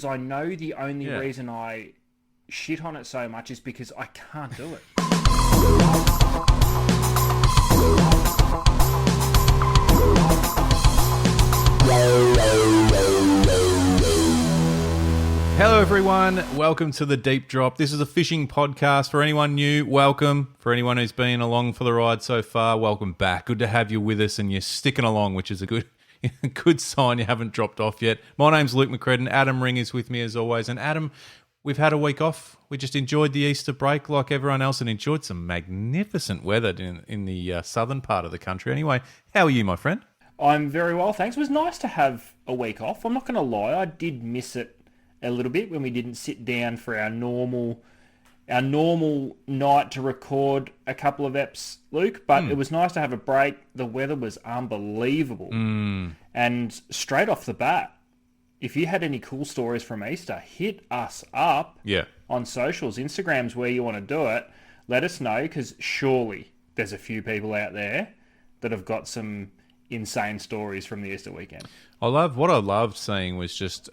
I know the only reason I shit on it so much is because I can't do it. Hello everyone, welcome to The Deep Drop. This is a fishing podcast. For anyone new, welcome. For anyone who's been along for the ride so far, welcome back. Good to have you with us and you're sticking along, which is a good sign you haven't dropped off yet. My name's Luke McCredden. Adam Ring is with me as always. And Adam, we've had a week off. We just enjoyed the Easter break like everyone else and enjoyed some magnificent weather in the southern part of the country. Anyway, how are you, my friend? I'm very well, thanks. It was nice to have a week off. I'm not going to lie, I did miss it a little bit when we didn't sit down for our normal night to record a couple of eps, Luke. But it was nice to have a break. The weather was unbelievable. And straight off the bat, if you had any cool stories from Easter, hit us up on socials. Instagram's where you want to do it. Let us know, because surely there's a few people out there that have got some insane stories from the Easter weekend. What I loved seeing was just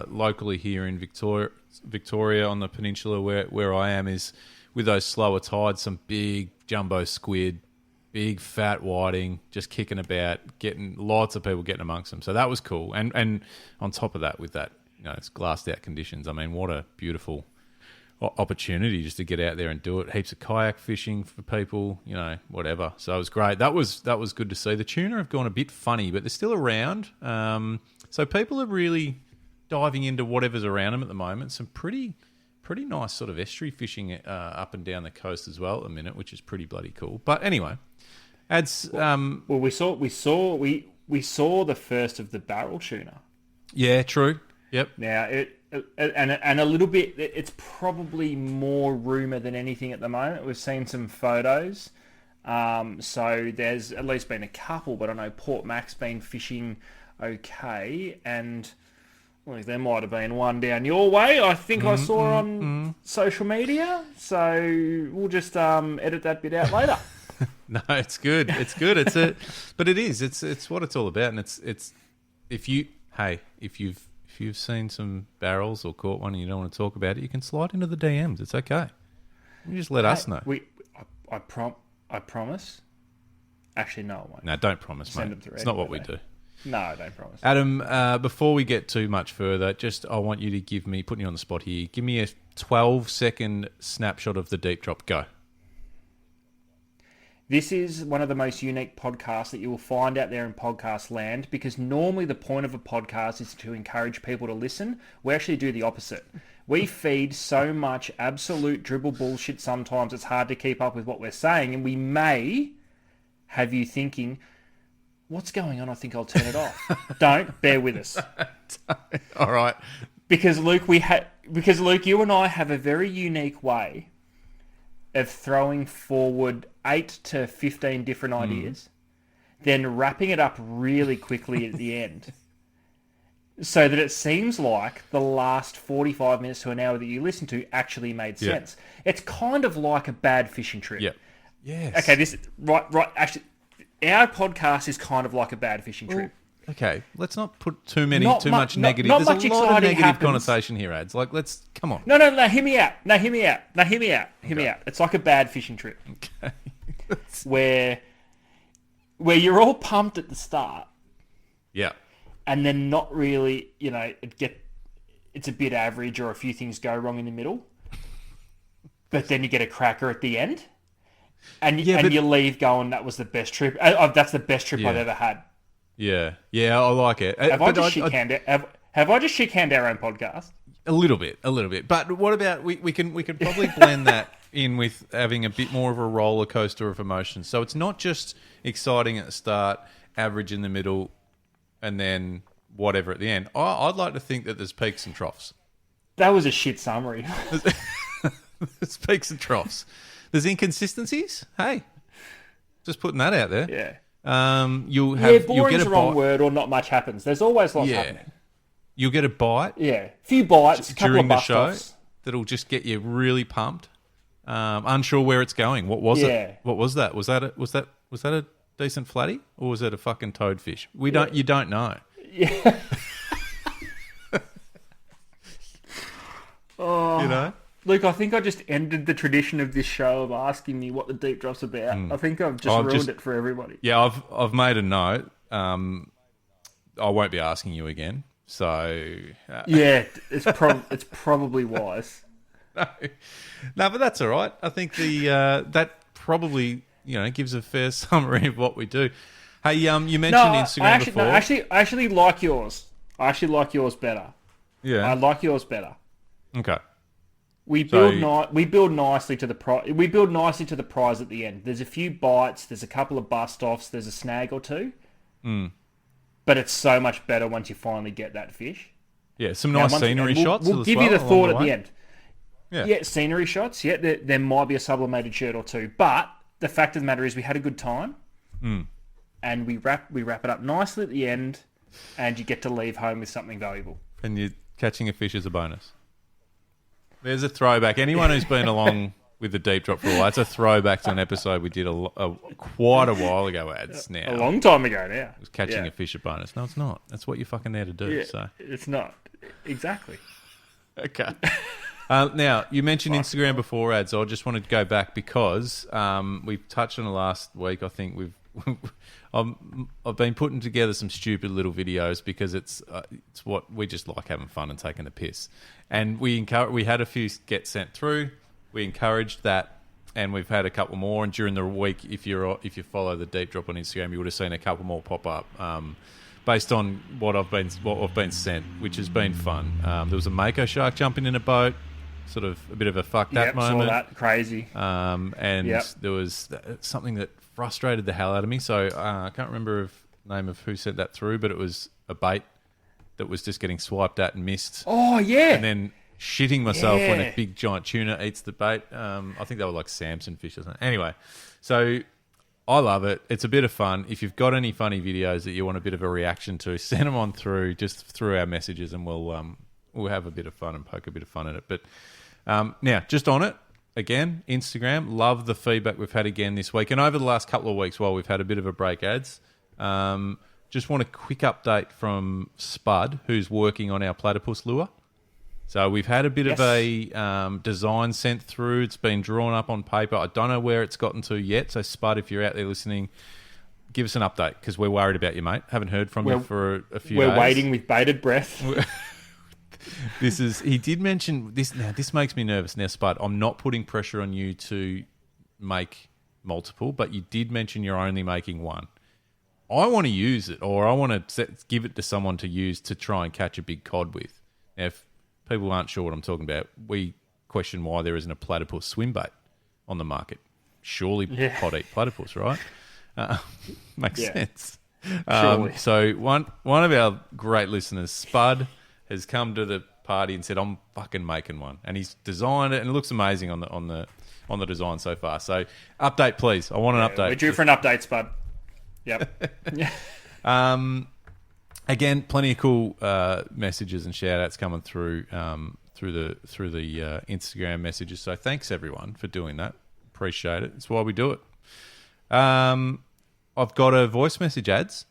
locally here in Victoria on the peninsula where I am, is with those slower tides, some big jumbo squid, big fat whiting just kicking about, getting lots of people getting amongst them. So that was cool. And on top of that, with that, it's glassed out conditions. I mean, what a beautiful opportunity just to get out there and do it. Heaps of kayak fishing for people, whatever. So it was great. That was good to see. The tuna have gone a bit funny, but they're still around. So people are really diving into whatever's around them at the moment. Some pretty nice sort of estuary fishing up and down the coast as well at the minute, which is pretty bloody cool. But anyway, we saw the first of the barrel tuna. Yeah, true. Yep. Now and a little bit, it's probably more rumour than anything at the moment. We've seen some photos. So there's at least been a couple, but I know Port Mac's been fishing okay, and there might have been one down your way. I think I saw on social media. So we'll just edit that bit out later. No, it's good. It's good. But it is. It's what it's all about, and it's if you've seen some barrels or caught one and you don't want to talk about it, you can slide into the DMs. It's okay. You just let us know. I promise. Actually, no, I won't. No, don't promise, mate. It's not what we do. No, I don't promise. Adam, before we get too much further, I want you to putting you on the spot here, give me a 12-second snapshot of the Deep Drop. Go. This is one of the most unique podcasts that you will find out there in podcast land, because normally the point of a podcast is to encourage people to listen. We actually do the opposite. We feed so much absolute dribble bullshit sometimes it's hard to keep up with what we're saying, and we may have you thinking, what's going on? I think I'll turn it off. Don't. Bear with us. All right. Because Luke, you and I have a very unique way of throwing forward 8 to 15 different ideas, then wrapping it up really quickly at the end, so that it seems like the last 45 minutes to an hour that you listen to actually made sense. It's kind of like a bad fishing trip. Yeah. Yes. Okay, right. Actually, our podcast is kind of like a bad fishing trip. Okay, let's not put too much negative. Not There's much a lot of negative happens. Connotation here, ads. Come on. No, hear me out. Hear me out. It's like a bad fishing trip. Okay. where you're all pumped at the start. Yeah. And then not really, it's a bit average, or a few things go wrong in the middle. But then you get a cracker at the end. And you leave going, that was the best trip. That's the best trip I've ever had. Yeah, I like it. Have I just shit-canned our own podcast? A little bit. But what about we can probably blend that in with having a bit more of a roller coaster of emotions. So it's not just exciting at the start, average in the middle, and then whatever at the end. I'd like to think that there's peaks and troughs. That was a shit summary. There's peaks and troughs. There's inconsistencies. Hey, just putting that out there. Yeah. You'll boring's the wrong word, or not much happens. There's always lots happening. You'll get a bite. Yeah, a few bites, a couple during of the show bust-offs. that'll just get you really pumped. Unsure where it's going. What was it? What was that? Was that a decent flatty, or was it a fucking toadfish? You don't know. Yeah. You know? Luke, I think I just ended the tradition of this show of asking me what the deep drop's about. I think I've just ruined it for everybody. Yeah, I've made a note. I won't be asking you again. So Yeah, it's probably wise. no, but that's all right. I think the that probably gives a fair summary of what we do. Hey, you mentioned Instagram before. I actually like yours. I actually like yours better. Yeah, I like yours better. Okay. We build nicely to the prize. We build nicely to the prize at the end. There's a few bites. There's a couple of bust offs. There's a snag or two. But it's so much better once you finally get that fish. Yeah, some nice scenery shots. We'll give you the thought at the end. Yeah, scenery shots. Yeah, there might be a sublimated shirt or two, but the fact of the matter is we had a good time, and we wrap it up nicely at the end, and you get to leave home with something valuable. And you're catching a fish as a bonus. There's a throwback. Anyone who's been along with the deep drop for a while, it's a throwback to an episode we did quite a while ago. Ads now, a long time ago now. It was catching a fish a bonus. No, it's not. That's what you're fucking there to do. Yeah, so it's not exactly. Okay. Now, you mentioned Instagram before, Ads. I just wanted to go back because we've touched on it last week. I think I've been putting together some stupid little videos because it's what we just like, having fun and taking the piss. And we had a few get sent through. We encouraged that, and we've had a couple more. And during the week, if you follow the deep drop on Instagram, you would have seen a couple more pop up. Based on what I've been sent, which has been fun. There was a mako shark jumping in a boat, sort of a bit of a fuck that moment. Saw that. Crazy. There was something that frustrated the hell out of me. So I can't remember the name of who sent that through, but it was a bait that was just getting swiped at and missed. Oh yeah. And then shitting myself when a big giant tuna eats the bait. I think they were like Samson fish or something. Anyway, so I love it. It's a bit of fun. If you've got any funny videos that you want a bit of a reaction to, send them on through our messages, and we'll have a bit of fun and poke a bit of fun at it. But now, just on it again, Instagram. Love the feedback we've had again this week, and over the last couple of weeks while we've had a bit of a break. Ads. Just want a quick update from Spud, who's working on our platypus lure. So we've had a bit of a design sent through. It's been drawn up on paper. I don't know where it's gotten to yet. So Spud, if you're out there listening, give us an update because we're worried about you, mate. Haven't heard from you for a few days. We're waiting with bated breath. He did mention this. Now, this makes me nervous. Now, Spud, I'm not putting pressure on you to make multiple, but you did mention you're only making one. I want to use it, or I want to give it to someone to use to try and catch a big cod with. Now, if people aren't sure what I'm talking about, we question why there isn't a platypus swim bait on the market. Surely cod eat platypus, right? Makes sense. So one of our great listeners, Spud, has come to the party and said, "I'm fucking making one," and he's designed it, and it looks amazing on the design so far. So update, please. I want an update. We're due for an update, Spud. Yep. Again, plenty of cool messages and shout outs coming through through the Instagram messages. So thanks everyone for doing that. Appreciate it. It's why we do it. I've got a voice message, Ads,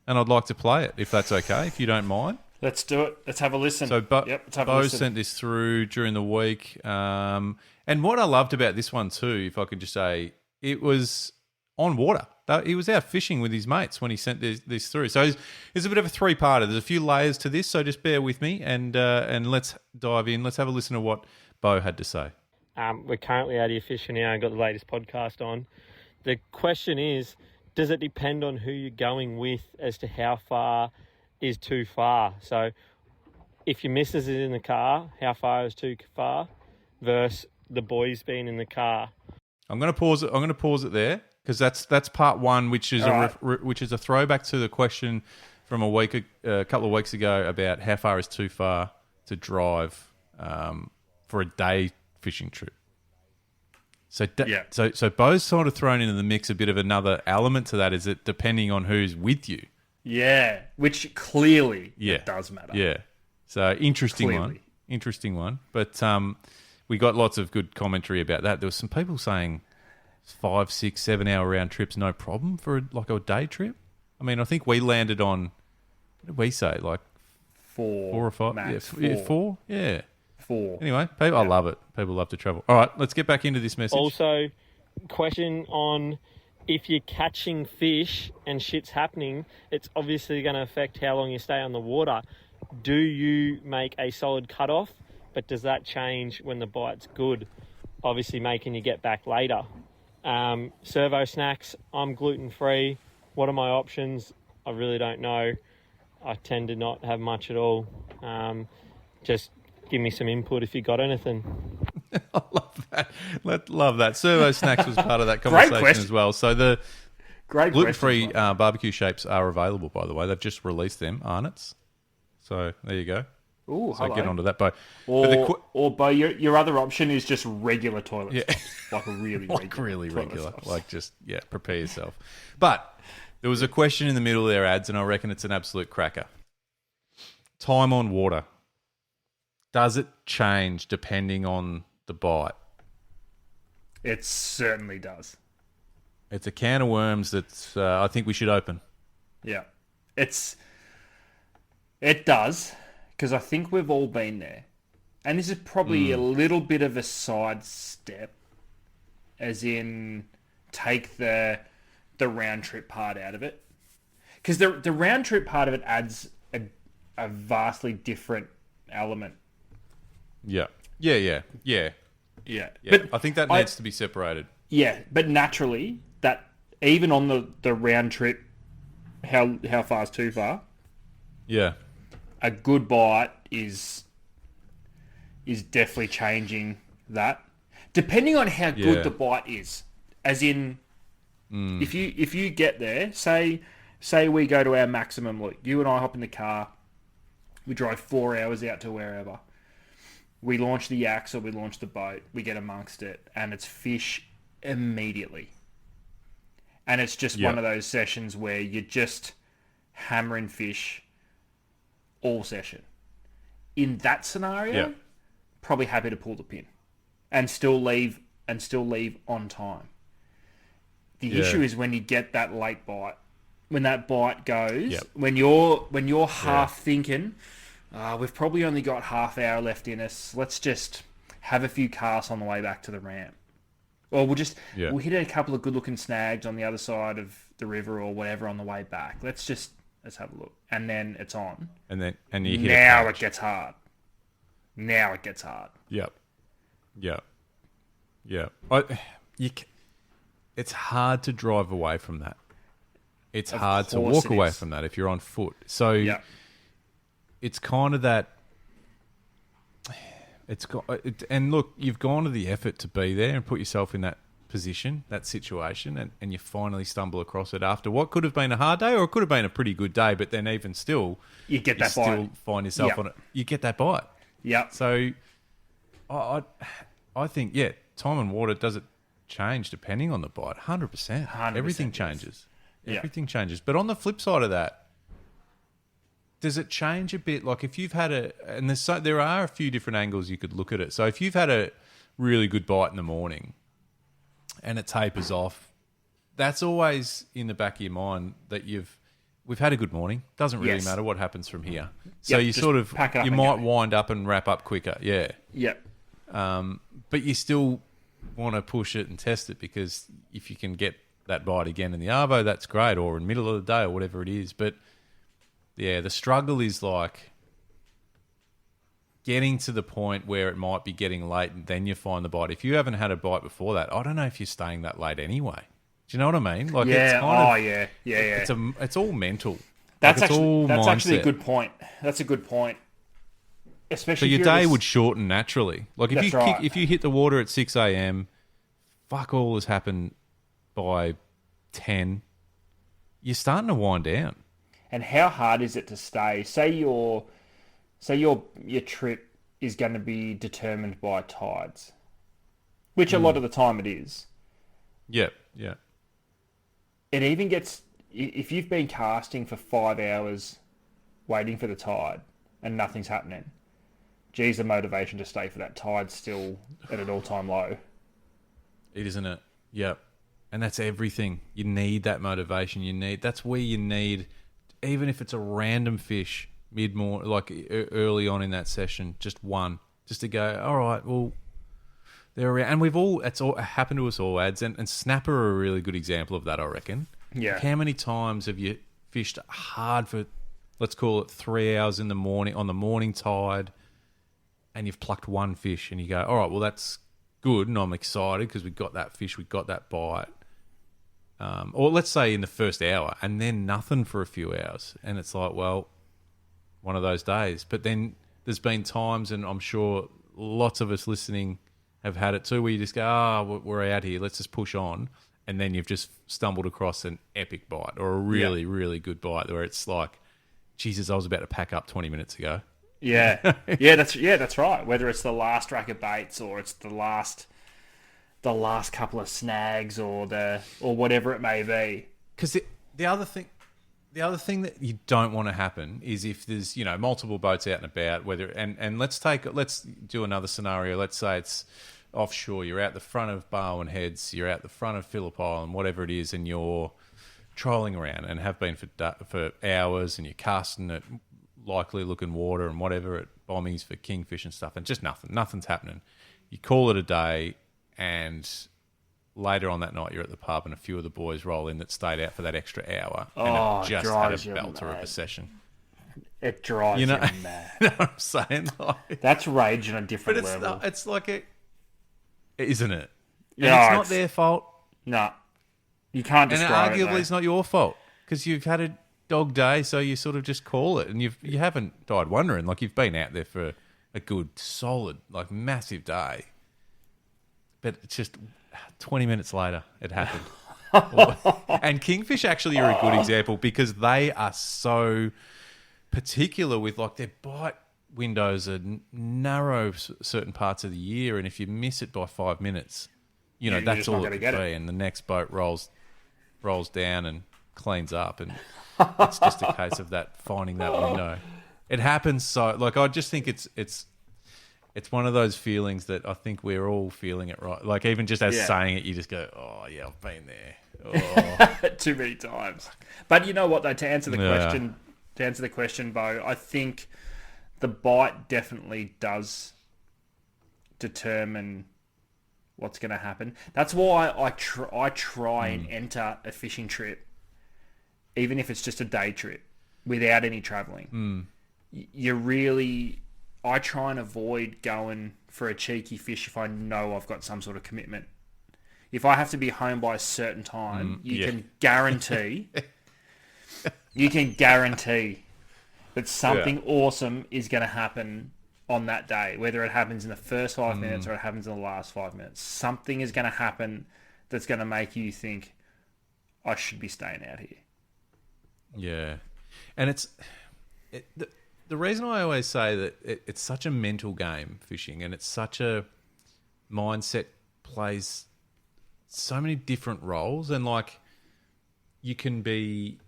and I'd like to play it if that's okay, if you don't mind. Let's do it. Let's have a listen. So Bo sent this through during the week. And what I loved about this one too, if I could just say, it was on water. He was out fishing with his mates when he sent this through. So it's a bit of a three-parter. There's a few layers to this, so just bear with me and let's dive in. Let's have a listen to what Bo had to say. We're currently out here fishing now and got the latest podcast on. The question is, does it depend on who you're going with as to how far is too far? So if your missus is in the car, how far is too far versus the boys being in the car? I'm going to pause it there. Because that's part one, which is which is a throwback to the question from a couple of weeks ago about how far is too far to drive for a day fishing trip. So Bo's sort of thrown into the mix a bit of another element to that. Is it depending on who's with you? Yeah, which clearly it does matter. Yeah, so interesting one. But we got lots of good commentary about that. There was some people saying 5, 6, 7 hour round trips, no problem for like a day trip. I mean, I think we landed on, what did we say? Like 4 or 5? Max, yeah, 4. Yeah. 4. Anyway, people, I love it. People love to travel. All right, let's get back into this message. Also, question on if you're catching fish and shit's happening, it's obviously going to affect how long you stay on the water. Do you make a solid cutoff, but does that change when the bite's good? Obviously making you get back later. Servo snacks, I'm gluten-free. What are my options? I really don't know. I tend to not have much at all. Just give me some input if you got anything. I love that. Love that. Servo snacks was part of that conversation as well. So the Great gluten-free questions, barbecue shapes are available, by the way. They've just released them, Arnott's. So there you go. Ooh, So hello. get onto that, Bo. Or Bo, your other option is just regular toilet Yeah. stops. Like a really like regular really toilet regular. stops. Like just, prepare yourself. But there was a question in the middle of their ads, and I reckon it's an absolute cracker. Time on water. Does it change depending on the bite? It certainly does. It's a can of worms that I think we should open. Yeah. It does, because I think we've all been there. And this is probably a little bit of a sidestep, as in take the round trip part out of it. Because the round trip part of it adds a vastly different element. Yeah. Yeah. But I think that needs to be separated. Yeah, but naturally, that even on the round trip, how far is too far? Yeah. A good bite is definitely changing that, depending on how good the bite is. As in, if you get there, say we go to our maximum loop, you and I hop in the car, we drive 4 hours out to wherever, we launch the yaks or we launch the boat, we get amongst it, and it's fish immediately. And it's just one of those sessions where you're just hammering fish all session. In that scenario, probably happy to pull the pin and still leave on time. The issue is when you get that late bite, when that bite goes, when you're half thinking, we've probably only got half hour left in us. Let's just have a few casts on the way back to the ramp. Or we'll hit a couple of good looking snags on the other side of the river or whatever on the way back. Let's have a look. And then it's on. And you hit now it gets hard. Now it gets hard. Yep. It's hard to drive away from that. It's hard to walk away from that if you're on foot. So it's kind of that. And look, you've gone to the effort to be there and put yourself in that position, that situation, and you finally stumble across it after what could have been a hard day, or it could have been a pretty good day, but then even still, you get that bite. Still find yourself on it. You get that bite. Yeah. So, I think time and water, does it change depending on the bite? 100%. Everything changes. Everything changes. But on the flip side of that, does it change a bit? Like if you've had there are a few different angles you could look at it. So if you've had a really good bite in the morning and it tapers off, that's always in the back of your mind that we've had a good morning. Doesn't really matter what happens from here. So you might wind up and wrap up quicker. Yeah. Yep. But you still want to push it and test it, because if you can get that bite again in the arvo, that's great, or in the middle of the day or whatever it is. But the struggle is like getting to the point where it might be getting late and then you find the bite. If you haven't had a bite before that, I don't know if you're staying that late anyway. Do you know what I mean? Like it's all mental. That's mindset. actually a good point. That's a good point. Especially so your day would shorten naturally. Like if you hit the water at 6 a.m, fuck all has happened by 10. You're starting to wind down. And how hard is it to stay? Say your trip is going to be determined by tides, which a lot of the time it is. Yeah. It even gets, if you've been casting for 5 hours waiting for the tide and nothing's happening, geez, the motivation to stay for that tide's still at an all-time low. It isn't it? Yep. And that's everything. You need that motivation. That's where you need, even if it's a random fish mid-morning, like early on in that session, just one. just to go, all right, well, they're around. And it's all happened to us all, ads. And snapper are a really good example of that, I reckon. Yeah. Like, how many times have you fished hard for, let's call it 3 hours in the morning, on the morning tide, and you've plucked one fish and you go, all right, well, that's good. And I'm excited because we got that fish, we got that bite. Or let's say in the first hour, and then nothing for a few hours. And it's like, well, one of those days. But then there's been times, and I'm sure lots of us listening have had it too, where you just go, we're out here, let's just push on. And then you've just stumbled across an epic bite or a really, really good bite where it's like, Jesus, I was about to pack up 20 minutes ago. Yeah. That's right. Whether it's the last rack of baits or it's the last couple of snags or whatever it may be. Because the other thing that you don't want to happen is if there's, multiple boats out and about, and let's do another scenario. Let's say it's offshore. You're out the front of Barwon Heads. You're out the front of Phillip Island, whatever it is, and you're trolling around and have been for hours, and you're casting at likely looking water and whatever at bommies for kingfish and stuff, and just nothing's happening. You call it a day. And later on that night, you're at the pub, and a few of the boys roll in that stayed out for that extra hour, and have just had a belter of a session. It drives you mad. You know what I'm saying? Like, that's rage on a different level. It's like isn't it? And Yeah, it's not their fault. No, you can't describe it. And arguably, it's not your fault because you've had a dog day, so you sort of just call it, and you haven't died wondering. Like, you've been out there for a good, solid, like massive day. But it's just 20 minutes later, it happened. And kingfish actually are a good example because they are so particular with, like, their bite windows are narrow certain parts of the year, and if you miss it by 5 minutes, that's all it could be, and the next boat rolls down and cleans up, and it's just a case of finding that window. It happens so, like, I just think it's one of those feelings that I think we're all feeling it, right? Like, even just as saying it, you just go, oh, yeah, I've been there. Oh. Too many times. But you know what, though, to answer the question, Bo, I think the bite definitely does determine what's going to happen. That's why I try and enter a fishing trip, even if it's just a day trip, without any travelling. I try and avoid going for a cheeky fish if I know I've got some sort of commitment. If I have to be home by a certain time, you can guarantee that something awesome is going to happen on that day, whether it happens in the first 5 minutes or it happens in the last 5 minutes. Something is going to happen that's going to make you think, I should be staying out here. Yeah. And the reason I always say that it's such a mental game, fishing, and it's such a mindset, plays so many different roles, and like, you can be,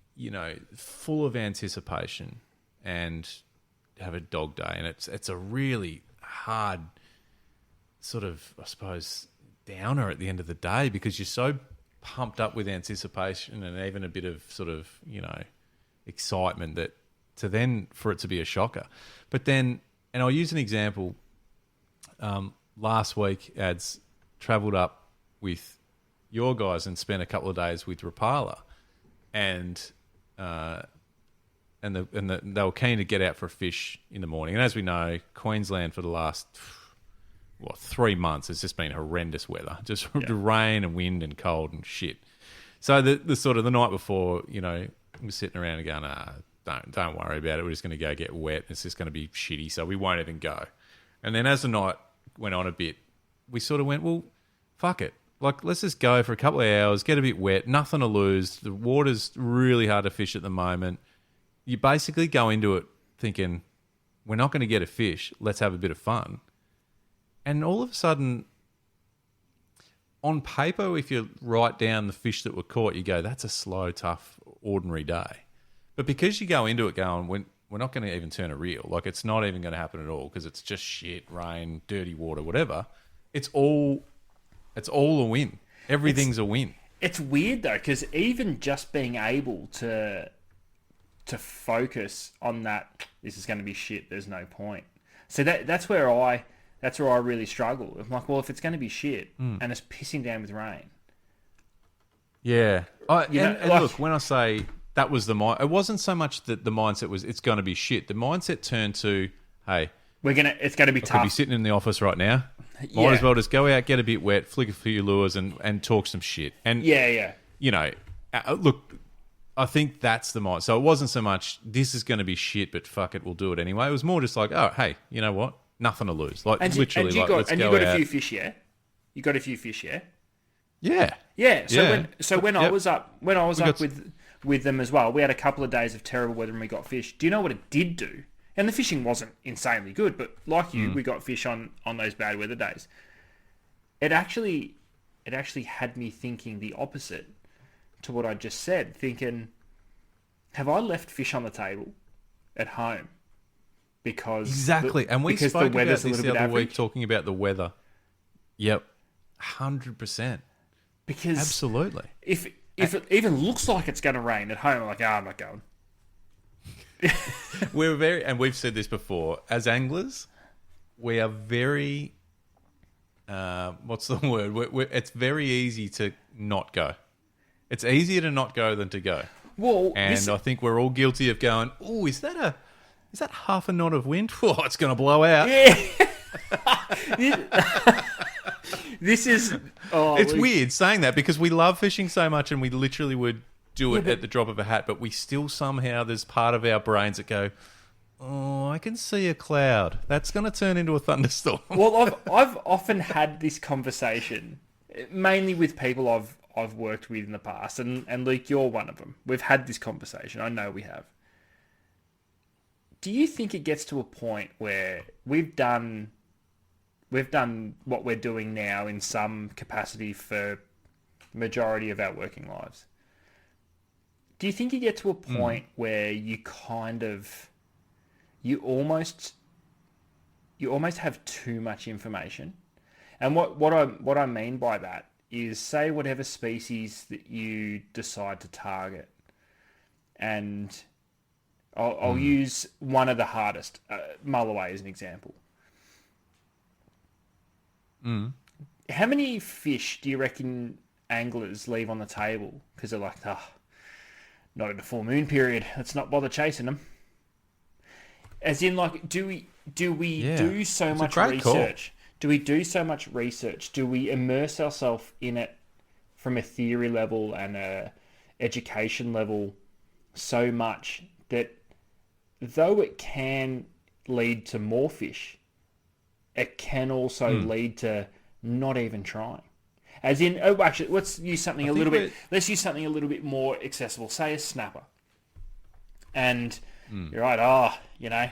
full of anticipation and have a dog day, and it's a really hard sort of, I suppose, downer at the end of the day because you're so pumped up with anticipation and even a bit of sort of, excitement that for it to be a shocker. But then, and I'll use an example, last week, Ads travelled up with your guys and spent a couple of days with Rapala, and they were keen to get out for a fish in the morning. And as we know, Queensland for the last 3 months has just been horrendous weather, just rain and wind and cold and shit. So the sort of the night before, we're sitting around and going, don't worry about it. We're just going to go get wet. It's just going to be shitty, so we won't even go. And then as the night went on a bit, we sort of went, well, fuck it. Like, let's just go for a couple of hours, get a bit wet, nothing to lose. The water's really hard to fish at the moment. You basically go into it thinking, we're not going to get a fish. Let's have a bit of fun. And all of a sudden, on paper, if you write down the fish that were caught, you go, that's a slow, tough, ordinary day. But because you go into it going, we're not going to even turn a reel. Like, it's not even going to happen at all because it's just shit, rain, dirty water, whatever. It's all a win. Everything's a win. It's weird, though, because even just being able to focus on that, this is going to be shit, there's no point. So that's where That's where I really struggle. I'm like, well, if it's going to be shit and it's pissing down with rain, Yeah. And like, look, when I say that was the mind, it wasn't so much that the mindset was it's going to be shit. The mindset turned to, hey, it's going to be I tough. could be sitting in the office right now. Yeah. Might as well just go out, get a bit wet, flick a few lures, and talk some shit. And Yeah. you know, look, I think that's the mind. So it wasn't so much this is going to be shit, but fuck it, we'll do it anyway. It was more just like, oh, hey, you know what? Nothing to lose. Like literally, you like got, let's and go you got out. a few fish, yeah. You got a few fish, yeah. Yeah. Yeah. When I Yep. was up got with them as well, we had a couple of days of terrible weather and we got fish. Do you know what it did do? And the fishing wasn't insanely good, but like you, we got fish on those bad weather days. It actually had me thinking the opposite to what I just said, thinking, have I left fish on the table at home because Exactly. And we because spoke the about weather's this a the little bit other week average? talking about the weather. Yep. 100%. Because Absolutely. if it even looks like it's going to rain at home, I'm like, I'm not going. And we've said this before, as anglers, we are very, what's the word? It's very easy to not go. It's easier to not go than to go. Well, And I think we're all guilty of going, oh, is that half a knot of wind? Oh, it's going to blow out. yeah. This is It's weird saying that because we love fishing so much and we literally would do it at the drop of a hat, but we still somehow, there's part of our brains that go, oh, I can see a cloud. That's going to turn into a thunderstorm. Well, I've often had this conversation, mainly with people I've worked with in the past, and Luke, you're one of them. We've had this conversation. I know we have. Do you think it gets to a point where we've done what we're doing now in some capacity for the majority of our working lives? Do you think you get to a point where you almost have too much information? And what I mean by that is, say whatever species that you decide to target, and I'll use one of the hardest, mulloway as an example. How many fish do you reckon anglers leave on the table because they're like, not in the full moon period, let's not bother chasing them? As in, like, do we do so much research? Do we do so much research? Do we immerse ourselves in it from a theory level and a education level so much that though it can lead to more fish, it can also lead to not even trying? As in, actually, let's use something a little bit more accessible. Say a snapper, and you're right.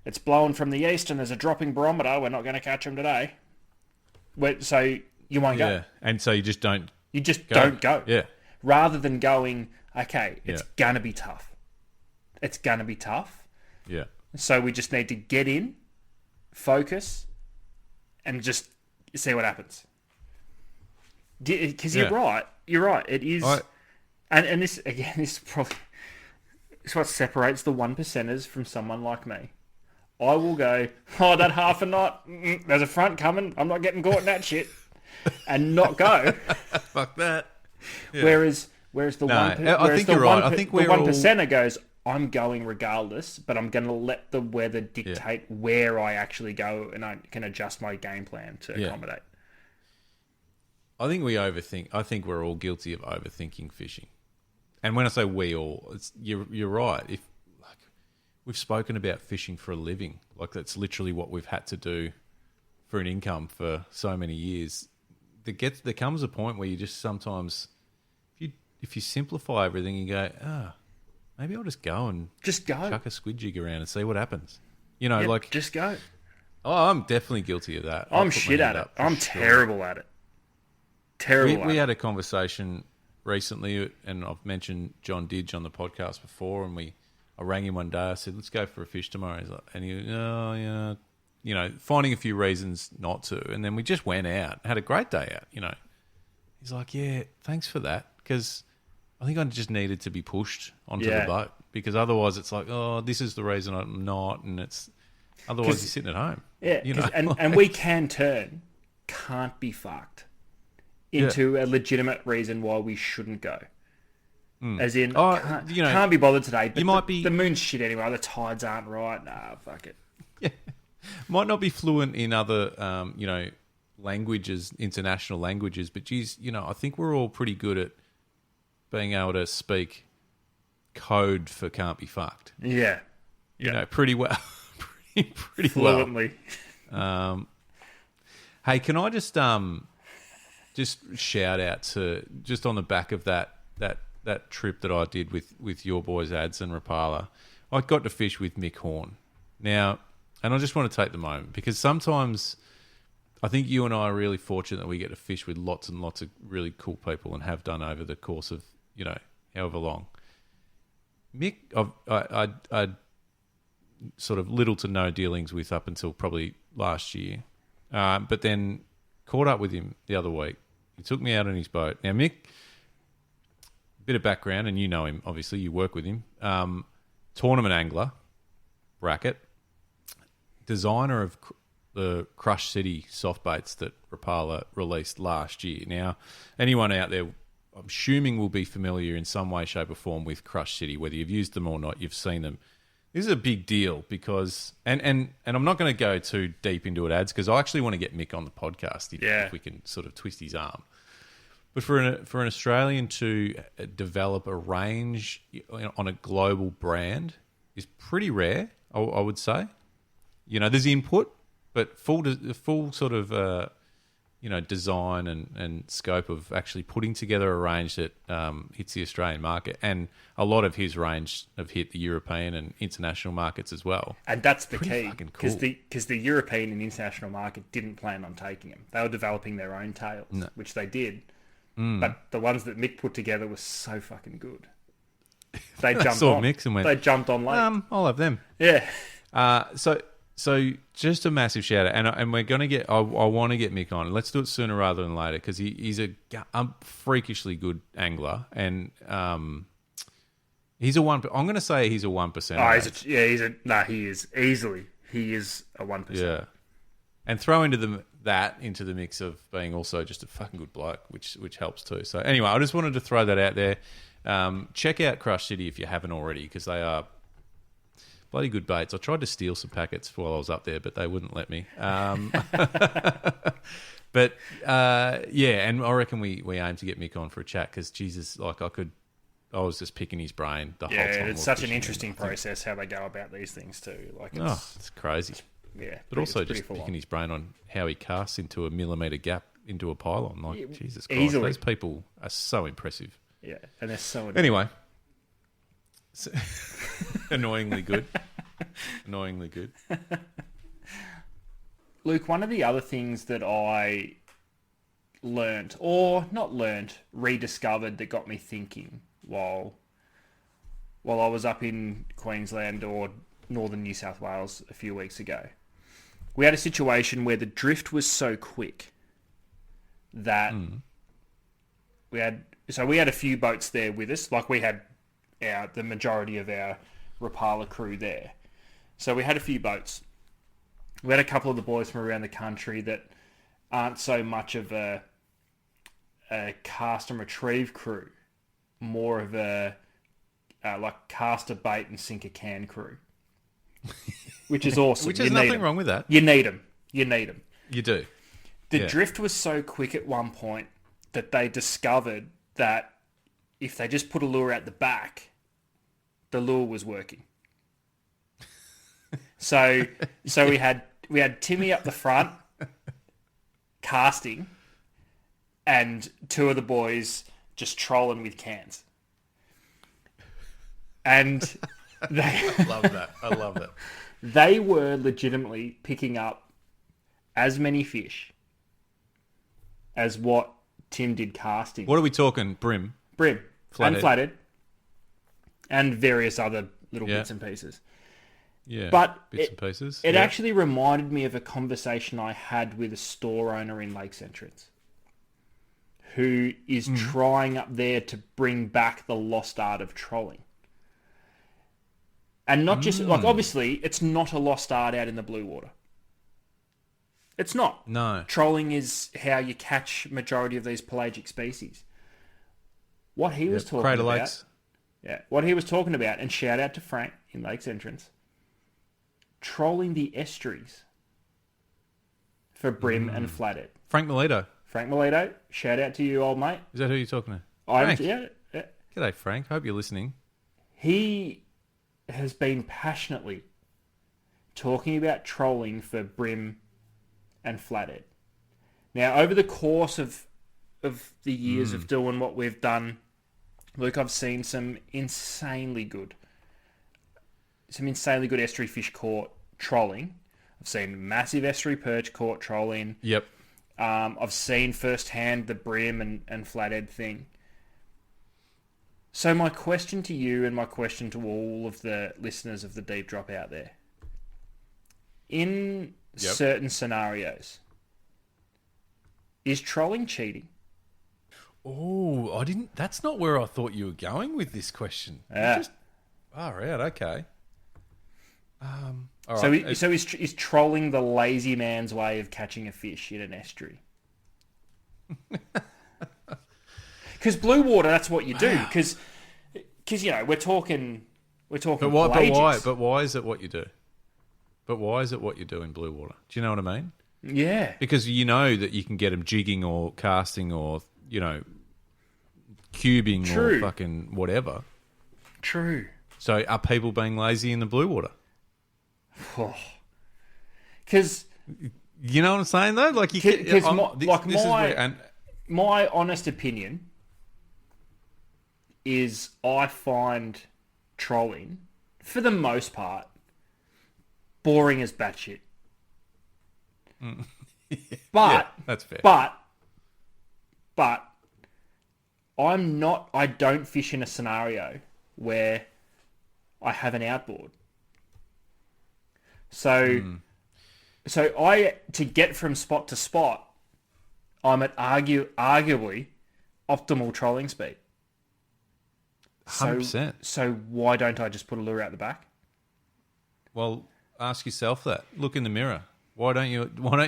It's blowing from the east, and there's a dropping barometer. We're not going to catch them today. So you won't go. Yeah, and so you just don't. You just don't go. Yeah. Rather than going, okay, it's gonna be tough. It's gonna be tough. Yeah. So we just need to get in, focus, and just see what happens. Because you're right. It is, and this again, this probably is what separates the 1%ers from someone like me. I will go, that half a knot. There's a front coming. I'm not getting caught in that shit, and not go. Fuck that. Yeah. Whereas the I think you're right. I think we're 1%er goes, I'm going regardless, but I'm going to let the weather dictate where I actually go, and I can adjust my game plan to accommodate. I think we overthink. I think we're all guilty of overthinking fishing. And when I say we all, you're right. If we've spoken about fishing for a living, like that's literally what we've had to do for an income for so many years. There comes a point where you just sometimes, if you simplify everything, you go, maybe I'll just go and chuck a squid jig around and see what happens. Just go. Oh, I'm definitely guilty of that. I'm shit at it. I'm terrible at it. We had a conversation recently, and I've mentioned John Didge on the podcast before, and I rang him one day. I said, let's go for a fish tomorrow. He's like, and he, finding a few reasons not to. And then we just went out, had a great day out, He's like, yeah, thanks for that. Because I think I just needed to be pushed onto the boat. Because otherwise it's like, oh, this is the reason I'm not. And it's, Otherwise, you're sitting at home. Yeah, You know, and we can turn can't be fucked into a legitimate reason why we shouldn't go. As in, can't be bothered today. But you might be the moon's shit anyway. The tides aren't right. Nah, fuck it. Yeah. Might not be fluent in other, languages, international languages, but geez, I think we're all pretty good at being able to speak code for can't be fucked. Yeah. Pretty well. pretty fluently. Well. Hey, can I just shout out to, just on the back of that trip that I did with your boys Ads and Rapala, I got to fish with Mick Horn. Now, and I just want to take the moment because sometimes I think you and I are really fortunate that we get to fish with lots and lots of really cool people and have done over the course of, however long. Mick, I sort of little to no dealings with up until probably last year. But then caught up with him the other week. He took me out on his boat. Now, Mick, bit of background, and you know him, obviously, you work with him. Tournament angler, bracket, designer of the Crush City soft baits that Rapala released last year. Now, anyone out there, I'm assuming, will be familiar in some way, shape or form with Crush City. Whether you've used them or not, you've seen them. This is a big deal because, and I'm not going to go too deep into it, Ads, because I actually want to get Mick on the podcast if we can sort of twist his arm. But for an Australian to develop a range on a global brand is pretty rare, I would say. There's input, but full sort of design and scope of actually putting together a range that hits the Australian market, and a lot of his range have hit the European and international markets as well. And that's the key, cool. because the European and international market didn't plan on taking them. They were developing their own tails, which they did. But the ones that Mick put together were so fucking good. They jumped on. Mix and went, they jumped on late. I'll have them. Yeah. So just a massive shout out, and we're gonna get. I want to get Mick on. Let's do it sooner rather than later because he's a freakishly good angler, and he's a one. I'm gonna say he's a 1%. He is easily. He is a 1%. Yeah, and throw into the mix of being also just a fucking good bloke, which helps too. So anyway, I just wanted to throw that out there. Check out Crush City if you haven't already, because they are bloody good baits. I tried to steal some packets while I was up there, but they wouldn't let me. But and I reckon we aim to get Mick on for a chat because Jesus, I was just picking his brain the whole time. Yeah, it's such an interesting process how they go about these things too. It's crazy. Yeah, but also just picking his brain on how he casts into a millimetre gap into a pylon. Jesus Christ, easily. Those people are so impressive. Yeah, and they're so annoying. Anyway, annoyingly good. Annoyingly good. Luke, one of the other things that I rediscovered that got me thinking while I was up in Queensland or northern New South Wales a few weeks ago. We had a situation where the drift was so quick that we had a few boats there with us. Like we had the majority of our Rapala crew there. So we had a few boats. We had a couple of the boys from around the country that aren't so much of a cast and retrieve crew, more of a cast a bait and sink a can crew. Which is awesome. Which is nothing wrong with that. You need them. You do. The drift was so quick at one point that they discovered that if they just put a lure out the back, the lure was working. So we had Timmy up the front casting, and two of the boys just trolling with cans. And I love that. They were legitimately picking up as many fish as what Tim did casting. What are we talking? Brim, flathead. And flathead. And various other little Yeah. bits and pieces. Yeah, But bits and pieces. It actually reminded me of a conversation I had with a store owner in Lakes Entrance who is trying up there to bring back the lost art of trolling. And not just, like, obviously, it's not a lost art out in the blue water. It's not. No. Trolling is how you catch majority of these pelagic species. What he was talking Crater about... Lakes. Yeah, what he was talking about, and shout out to Frank in Lakes Entrance, trolling the estuaries for brim and flathead. Frank Melito. Frank Melito, shout out to you, old mate. Is that who you're talking to? I'm, Frank. yeah. G'day, Frank. Hope you're listening. He has been passionately talking about trolling for brim and flathead. Now, over the course of the years of doing what we've done, Luke, I've seen some insanely good estuary fish caught trolling. I've seen massive estuary perch caught trolling. Yep. I've seen firsthand the brim and flathead thing. So my question to you and my question to all of the listeners of the Deep Drop out there. In certain scenarios, is trolling cheating? Oh, that's not where I thought you were going with this question. Yeah. Right, okay. All So, right. is trolling the lazy man's way of catching a fish in an estuary? Because blue water, that's what you do. Because you know we're talking. But why? But why is it what you do? But why is it what you do in blue water? Do you know what I mean? Yeah. Because you know that you can get them jigging or casting or cubing or fucking whatever. True. So are people being lazy in the blue water? Because you know what I'm saying though, like my honest opinion is I find trolling for the most part boring as batshit. But that's fair. But I don't fish in a scenario where I have an outboard. So to get from spot to spot, I'm at arguably optimal trolling speed. 100%. So why don't I just put a lure out the back? Well, ask yourself that. Look in the mirror. Why don't you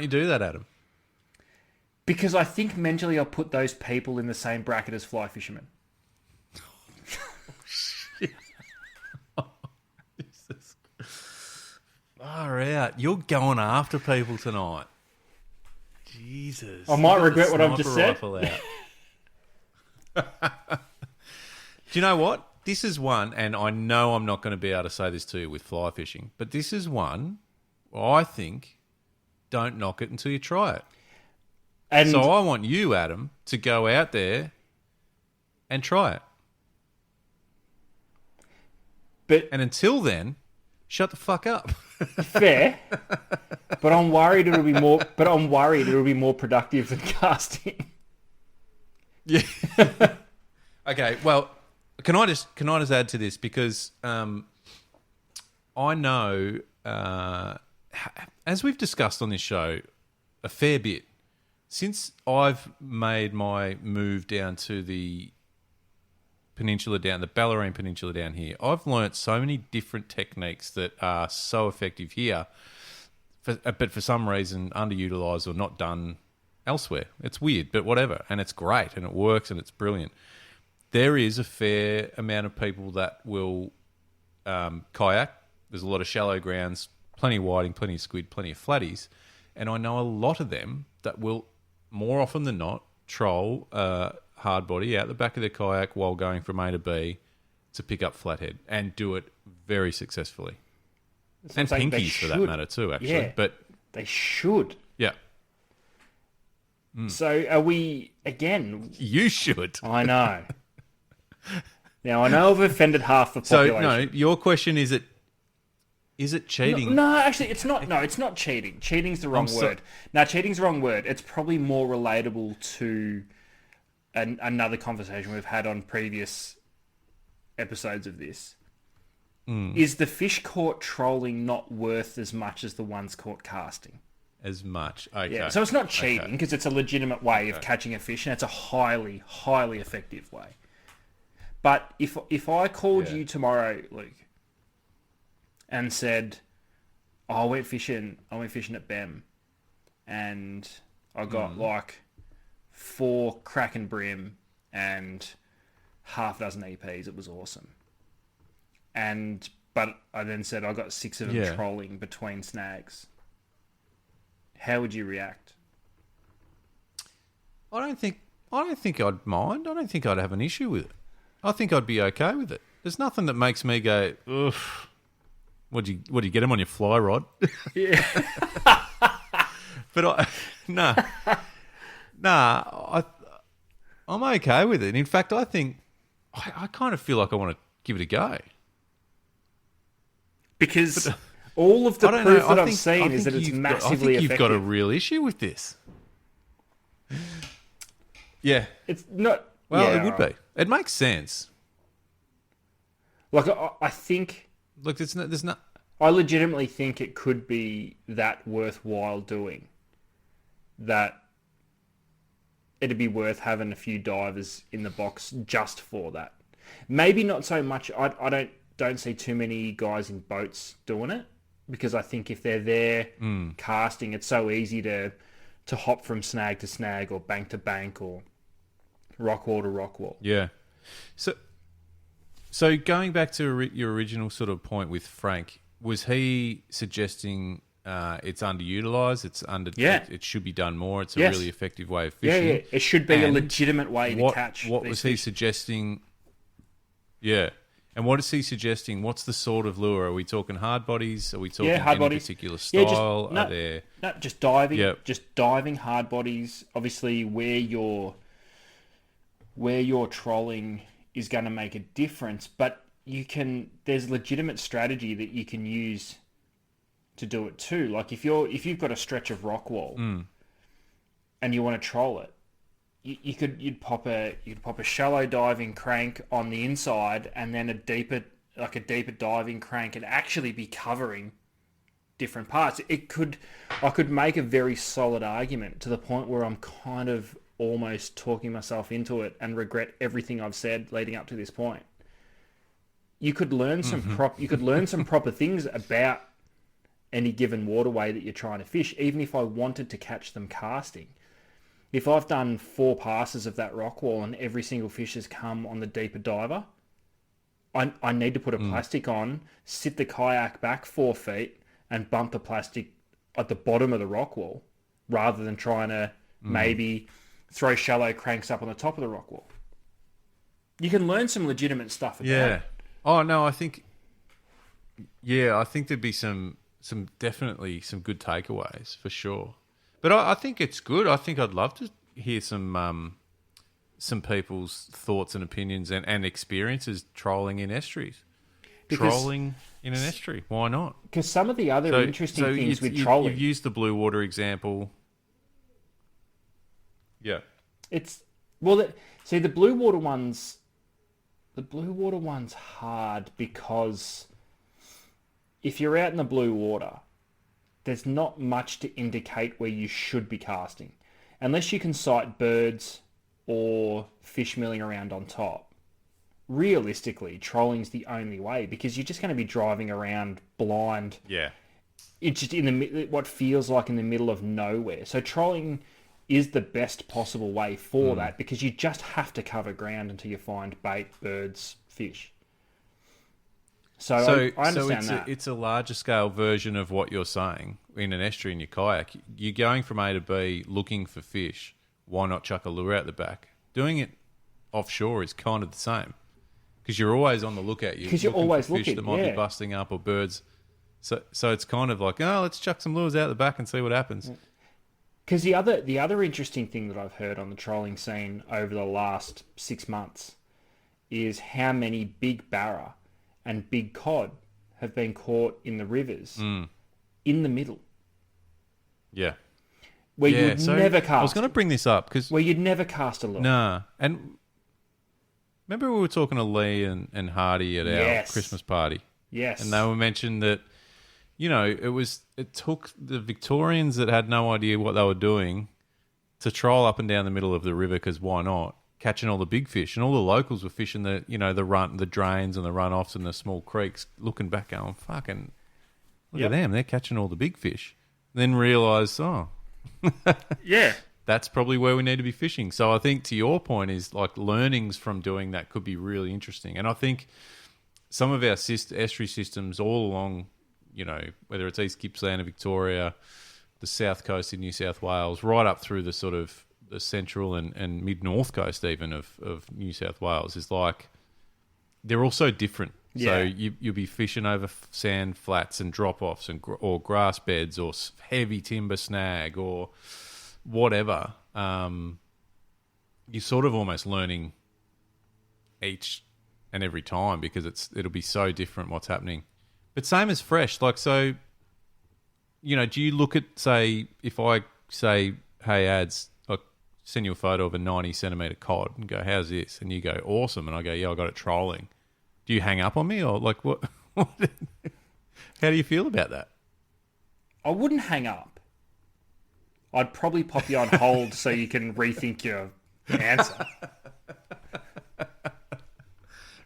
do that, Adam? Because I think mentally I'll put those people in the same bracket as fly fishermen. Far out. You're going after people tonight. Jesus. I might regret what I've just said. Do you know what? This is one, and I know I'm not going to be able to say this to you with fly fishing, but this is one I think don't knock it until you try it. And so I want you, Adam, to go out there and try it. And until then, shut the fuck up. Fair, but I'm worried it'll be more. But I'm worried it'll be more productive than casting. Yeah. Okay. Well, can I just add to this because I know as we've discussed on this show a fair bit since I've made my move down to the peninsula down, the Bellarine Peninsula down here, I've learnt so many different techniques that are so effective here, but for some reason underutilised or not done elsewhere. It's weird, but whatever. And it's great, and it works, and it's brilliant. There is a fair amount of people that will kayak. There's a lot of shallow grounds, plenty of whiting, plenty of squid, plenty of flatties. And I know a lot of them that will, more often than not, troll hard body out the back of their kayak while going from A to B to pick up flathead and do it very successfully. And pinkies for that matter too, actually. Yeah, but they should. Yeah. So are we, again... You should. I know. Now, I know I've offended half the population. So, no, your question is it cheating? No, actually, it's not. No, it's not cheating. Cheating's the wrong word. No, cheating's the wrong word. It's probably more relatable to another conversation we've had on previous episodes of this. Is the fish caught trolling not worth as much as the ones caught casting? As much. Okay. Yeah, so it's not cheating because it's a legitimate way of catching a fish and it's a highly, highly effective way. But if I called you tomorrow, Luke, and said, oh, I went fishing at Bem, and I got like 4 Kraken brim and half a dozen EPs. It was awesome. But I then said I got 6 of them trolling between snags. How would you react? I don't think I'd mind. I don't think I'd have an issue with it. I think I'd be okay with it. There's nothing that makes me go, ugh. What do you get them on your fly rod? Yeah. But I'm okay with it. In fact, I think I kind of feel like I want to give it a go. Because all of the proof that I've seen is that it's massively effective. You've got a effective. real issue with this. Yeah. It's not... Well, yeah, it would be. It makes sense. Like, I think... Look, there's not... I legitimately think it could be that worthwhile doing. That it'd be worth having a few divers in the box just for that. Maybe not so much... I don't see too many guys in boats doing it, because I think if they're there casting, it's so easy to hop from snag to snag or bank to bank or rock wall to rock wall. Yeah. So going back to your original sort of point with Frank, was he suggesting it's underutilized? It should be done more. It's a really effective way of fishing. Yeah. It should be a legitimate way to catch. What was he suggesting? Yeah. And what is he suggesting? What's the sort of lure? Are we talking hard bodies? Are we talking hard any bodies. particular style? Just diving. Yep. Just diving hard bodies. Obviously, where you're trolling is going to make a difference, but there's legitimate strategy that you can use to do it too. Like if you've got a stretch of rock wall and you want to troll it, you'd pop a shallow diving crank on the inside and then a deeper diving crank and actually be covering different parts. I could make a very solid argument to the point where I'm kind of almost talking myself into it and regret everything I've said leading up to this point. You could learn some proper things about any given waterway that you're trying to fish, even if I wanted to catch them casting. If I've done 4 passes of that rock wall and every single fish has come on the deeper diver, I need to put a plastic on, sit the kayak back 4 feet and bump the plastic at the bottom of the rock wall rather than trying to maybe throw shallow cranks up on the top of the rock wall. You can learn some legitimate stuff about it. Oh, no, I think there'd be definitely some good takeaways for sure. But I think it's good. I think I'd love to hear some people's thoughts and opinions and experiences trolling in estuaries. Trolling in an estuary, why not? Because some of the other interesting things with trolling... You've used the blue water example. Yeah. The blue water one's hard because if you're out in the blue water, there's not much to indicate where you should be casting. Unless you can sight birds or fish milling around on top. Realistically, trolling's the only way because you're just going to be driving around blind. Yeah. It's just in what feels like in the middle of nowhere. So trolling is the best possible way for that because you just have to cover ground until you find bait, birds, fish. So I understand that. It's a larger scale version of what you're saying in an estuary in your kayak. You're going from A to B looking for fish. Why not chuck a lure out the back? Doing it offshore is kind of the same because you're always on the lookout. Because you're always for fish looking. that might be busting up or birds. So it's kind of like, let's chuck some lures out the back and see what happens. Because the other interesting thing that I've heard on the trolling scene over the last 6 months is how many big barra and big cod have been caught in the rivers in the middle. Yeah. Where you'd never cast. I was going to bring this up because... Where you'd never cast a lure. Nah. And remember we were talking to Lee and Hardy at our Christmas party? Yes. And they were mentioned that, it took the Victorians that had no idea what they were doing to troll up and down the middle of the river because why not? Catching all the big fish, and all the locals were fishing the drains and the runoffs and the small creeks, looking back going, fucking, Look at them, they're catching all the big fish. Then realise, Yeah. that's probably where we need to be fishing. So I think to your point is like learnings from doing that could be really interesting. And I think some of our estuary systems all along, you know, whether it's East Gippsland and Victoria, the south coast in New South Wales, right up through the sort of the central and mid-north coast even of New South Wales, is like they're all so different. Yeah. So you'll be fishing over sand flats and drop-offs or grass beds or heavy timber snag or whatever. You're sort of almost learning each and every time because it'll be so different what's happening. But same as fresh. Like, so, you know, do you look at, say, if I say, hey, ads, I'll send you a photo of a 90 centimetre cod and go, how's this? And you go, awesome. And I go, yeah, I got it trolling. Do you hang up on me or like what? How do you feel about that? I wouldn't hang up. I'd probably pop you on hold so you can rethink your answer.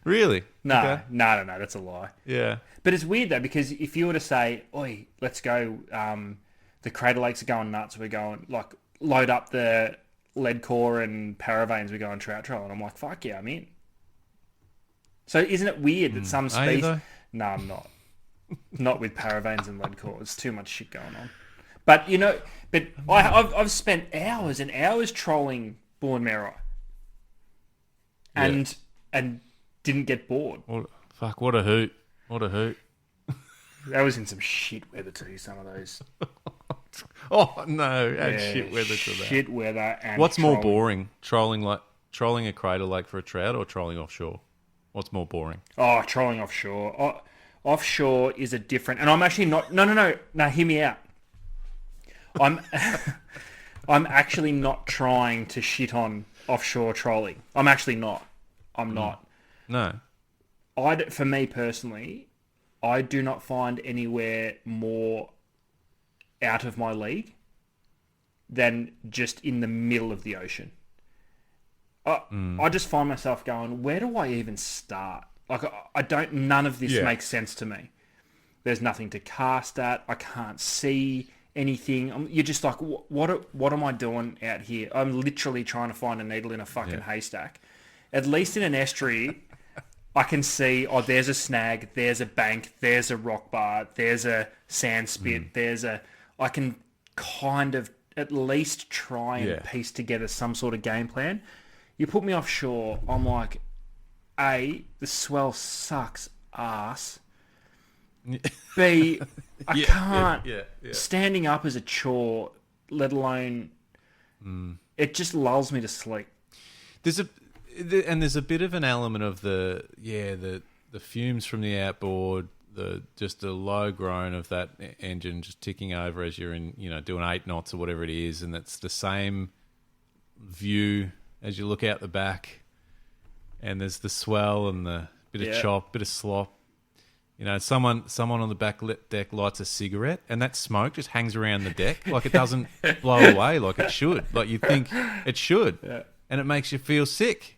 Really? No, Okay. no, that's a lie. Yeah. But it's weird though, because if you were to say, oi, let's go, the Crater Lakes are going nuts, we're going, like, load up the lead core and paraveins, we're going trout troll, and I'm like, fuck yeah, I'm in. So isn't it weird that some Are you species... though? No, I'm not. Not with paraveins and lead core. There's too much shit going on. But, you know, I've spent hours and hours trolling Bourne Merrow. And didn't get bored. What a hoot. What a hoot. That was in some shit weather too, some of those. Oh, no. Add shit weather to that. Shit weather and What's more trolling. boring? Trolling a crater lake for a trout or trolling offshore? What's more boring? Oh, trolling offshore. Offshore is a different... And I'm actually not... No, hear me out. I'm actually not trying to shit on offshore trolling. I'm actually not. I'm not. No. For me personally, I do not find anywhere more out of my league than just in the middle of the ocean. I just find myself going, where do I even start? Like, none of this makes sense to me. There's nothing to cast at. I can't see anything. You're just like, what am I doing out here? I'm literally trying to find a needle in a fucking haystack. At least in an estuary, I can see, there's a snag, there's a bank, there's a rock bar, there's a sand spit, I can kind of at least try and piece together some sort of game plan. You put me offshore, I'm like, A, the swell sucks ass. B, I can't. Standing up is a chore, let alone... It just lulls me to sleep. There's a bit of an element of the fumes from the outboard, the low groan of that engine just ticking over as you're in, doing 8 knots or whatever it is, and it's the same view as you look out the back, and there's the swell and the bit of chop, bit of slop. Someone on the back deck lights a cigarette, and that smoke just hangs around the deck like it doesn't blow away like it should. Like you think it should, and it makes you feel sick.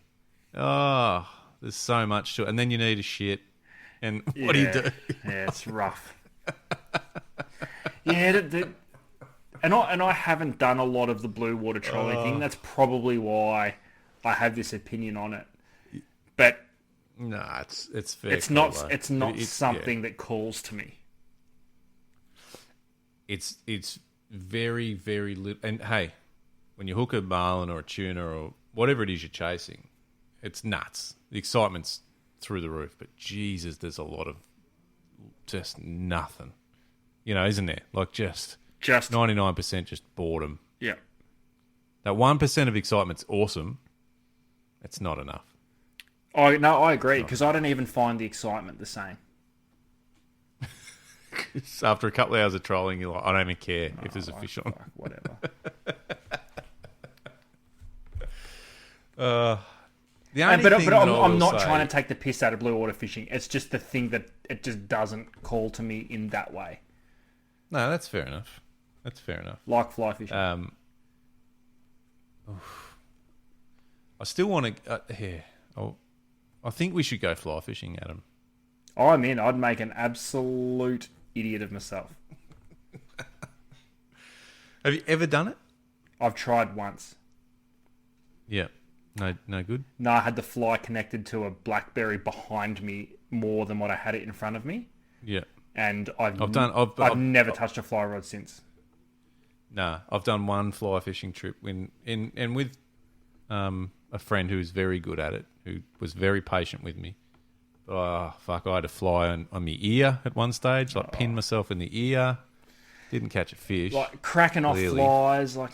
Oh, there's so much to it. And then you need a shit. And what do you do? Yeah, it's rough. And I haven't done a lot of the blue water trolling thing. That's probably why I have this opinion on it. But no, it's fair. It's not something that calls to me. It's very, very little. And hey, when you hook a marlin or a tuna or whatever it is you're chasing, it's nuts. The excitement's through the roof, but Jesus, there's a lot of just nothing. Isn't there? Like just 99% just boredom. Yeah. That 1% of excitement's awesome. It's not enough. I agree, because I don't even find the excitement the same. After a couple of hours of trolling, you're like, I don't even care if there's a fish on. Whatever. I'm not trying to take the piss out of blue water fishing. It's just the thing that it just doesn't call to me in that way. No, that's fair enough. Like fly fishing. I still want to... I think we should go fly fishing, Adam. I'm in. I'd make an absolute idiot of myself. Have you ever done it? I've tried once. Yeah. No good? No, I had the fly connected to a blackberry behind me more than what I had it in front of me. Yeah. And I've never touched a fly rod since. Nah, I've done one fly fishing trip and with a friend who was very good at it, who was very patient with me. Oh, fuck, I had a fly on my ear at one stage, like pinned myself in the ear. Didn't catch a fish. Like cracking off clearly. flies, like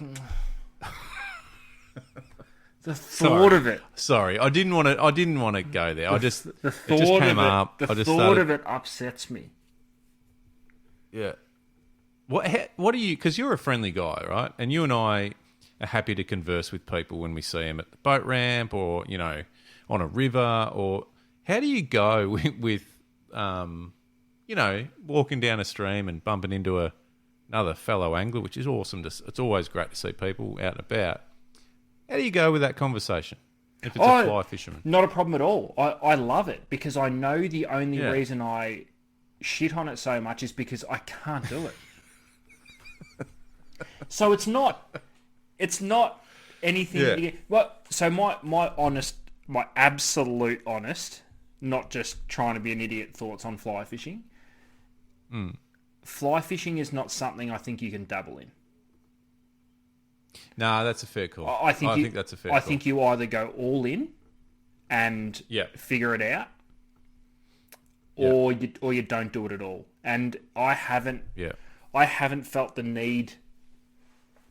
the thought of it. Sorry, I didn't want to go there. The it thought just came of it, up. The I just thought started, of it upsets me. Yeah. What are you? Because you're a friendly guy, right? And you and I are happy to converse with people when we see them at the boat ramp or on a river. Or how do you go with walking down a stream and bumping into another fellow angler, which is awesome. It's always great to see people out and about. How do you go with that conversation if it's a fly fisherman? Not a problem at all. I love it because I know the only reason I shit on it so much is because I can't do it. So it's not anything. Yeah. Well, so my absolute honest, not just trying to be an idiot thoughts on fly fishing. Fly fishing is not something I think you can dabble in. No, that's a fair call. I think that's a fair call. I think you either go all in and figure it out, or you don't do it at all. And I haven't felt the need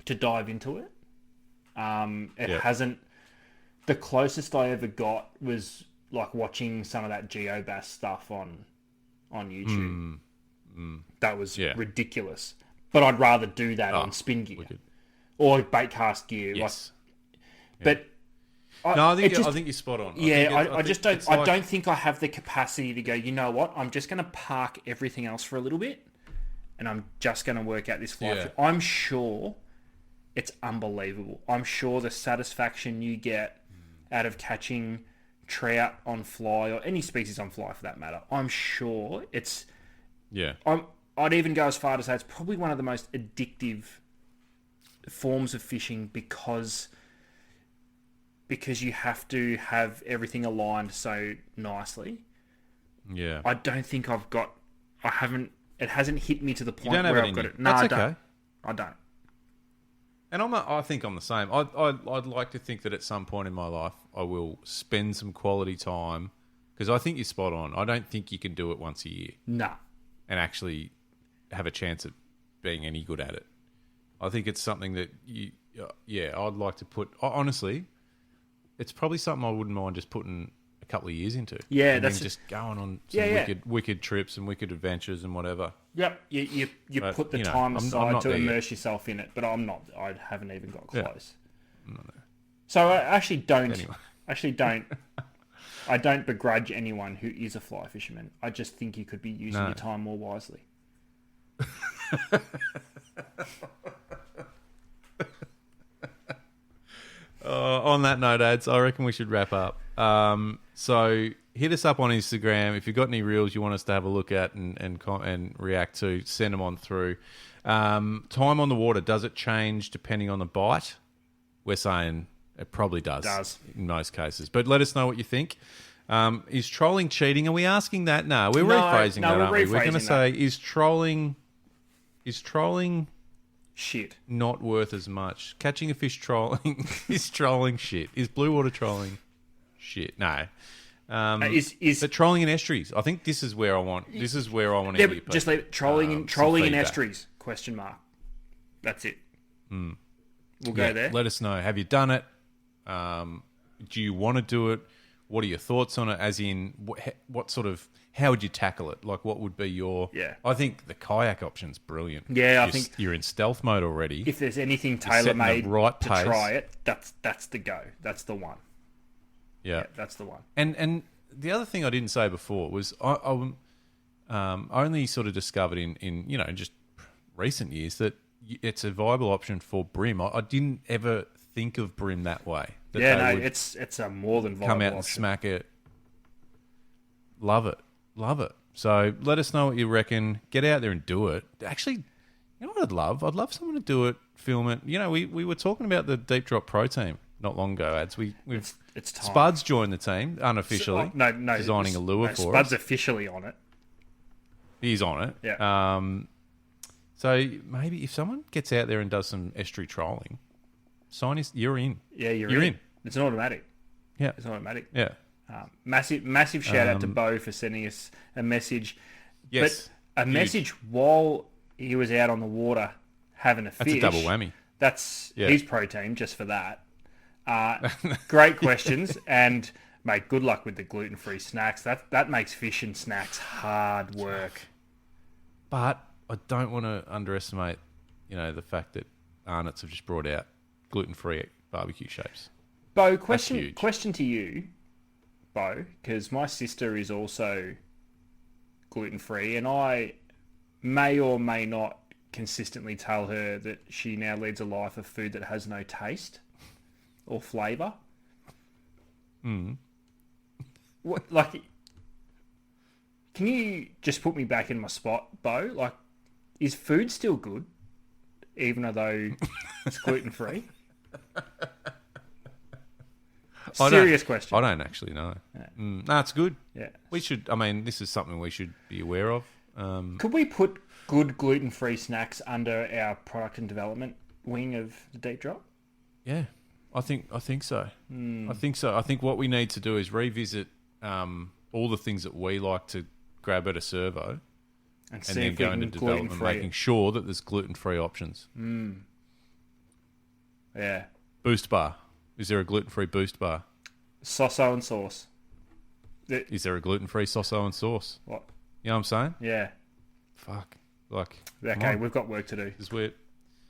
to dive into it. It hasn't. The closest I ever got was like watching some of that GeoBass stuff on YouTube. That was ridiculous. But I'd rather do that on spin gear or bait cast gear. Yes. But I think you're spot on. I don't think I have the capacity to go, you know what, I'm just going to park everything else for a little bit and I'm just going to work out this fly. I'm sure it's unbelievable. I'm sure the satisfaction you get out of catching trout on fly or any species on fly for that matter, I'm sure it's... Yeah. I'd even go as far to say it's probably one of the most addictive forms of fishing because you have to have everything aligned so nicely. Yeah. I don't think it hasn't hit me to the point where I've got it. No, That's okay. I don't. And I think I'm the same. I'd like to think that at some point in my life I will spend some quality time because I think you're spot on. I don't think you can do it once a year. Nah. And actually have a chance of being any good at it. I think it's something that I'd like to put. Honestly, it's probably something I wouldn't mind just putting a couple of years into. Yeah, and then just going on some wicked trips and wicked adventures and whatever. Yep, you put the time aside to immerse yourself in it, but I'm not. I haven't even got close. No. So I actually don't. Anyway. Actually, don't. I don't begrudge anyone who is a fly fisherman. I just think you could be using your time more wisely. On that note, ads, I reckon we should wrap up. So hit us up on Instagram if you've got any reels you want us to have a look at and react to. Send them on through. Time on the water, does it change depending on the bite? We're saying it probably does. In most cases, but let us know what you think. Is trolling cheating? Are we asking that? No, we're rephrasing that, aren't we? We're going to say, is trolling shit not worth as much? Catching a fish trolling is trolling shit. Is blue water trolling shit? No. But trolling in estuaries. I think this is where I want. This is where I want to hear. Just leave it. Trolling in estuaries? Question mark. That's it. We'll go there. Let us know. Have you done it? Do you want to do it? What are your thoughts on it? As in, what sort of, how would you tackle it? Like, what would be your... Yeah. I think the kayak option's brilliant. Yeah, I think... You're in stealth mode already. If there's anything tailor-made to pace. Try it, that's the go. That's the one. Yeah. That's the one. And the other thing I didn't say before was I only sort of discovered in just recent years that it's a viable option for brim. I didn't ever think of brim that way. It's a more than viable come out and option. smack it. Love it. So let us know what you reckon. Get out there and do it. Actually, you know what I'd love? I'd love someone to do it, film it. You know, we were talking about the Deep Drop Pro team not long ago, Ads. It's time. Spuds joined the team unofficially. No, designing a lure for Spud's us. officially on it. He's on it. Yeah. So maybe if someone gets out there and does some estuary trolling, you're in. Yeah, you're in. It's an automatic. Yeah. It's an automatic. Yeah. Massive shout out to Bo for sending us a message. Yes. But a message while he was out on the water having a fish. That's a double whammy. That's Yeah. his pro team just for that. Great questions, and mate, good luck with the gluten-free snacks. That makes fish and snacks hard work. But I don't want to underestimate, the fact that Arnott's have just brought out gluten-free barbecue shapes. Bo, huge. question to you, Bo, because my sister is also gluten-free, and I may or may not consistently tell her that she now leads a life of food that has no taste or flavour. What, like, can you just put me back in my spot, Bo? Like, is food still good, even though it's gluten-free? Serious question. I don't actually know. Yeah. No, it's good. Yeah. This is something we should be aware of. Could we put good gluten-free snacks under our product and development wing of the Deep Drop? Yeah, I think so. I think so. I think what we need to do is revisit all the things that we like to grab at a servo and see then if we go can into development, gluten-free making sure that there's gluten-free options. Yeah. Boost bar. Is there a gluten-free boost bar? Soso and sauce. Is there a gluten-free soso and sauce? What? You know what I'm saying? Yeah. Fuck. Like, Okay, we've got work to do. this is weird.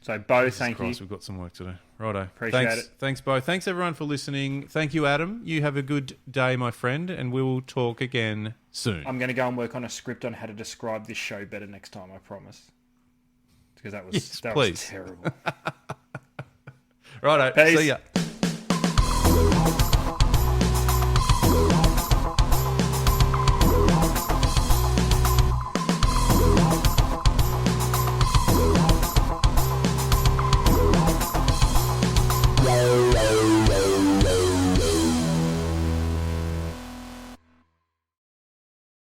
So, Bo, Jesus thank Christ, you. we've got some work to do. Righto. Appreciate Thanks. it. Thanks, Bo. Thanks, everyone, for listening. Thank you, Adam. You have a good day, my friend, and we will talk again soon. I'm going to go and work on a script on how to describe this show better next time, I promise. Because that was Yes, was please. terrible. Righto. Peace. See ya.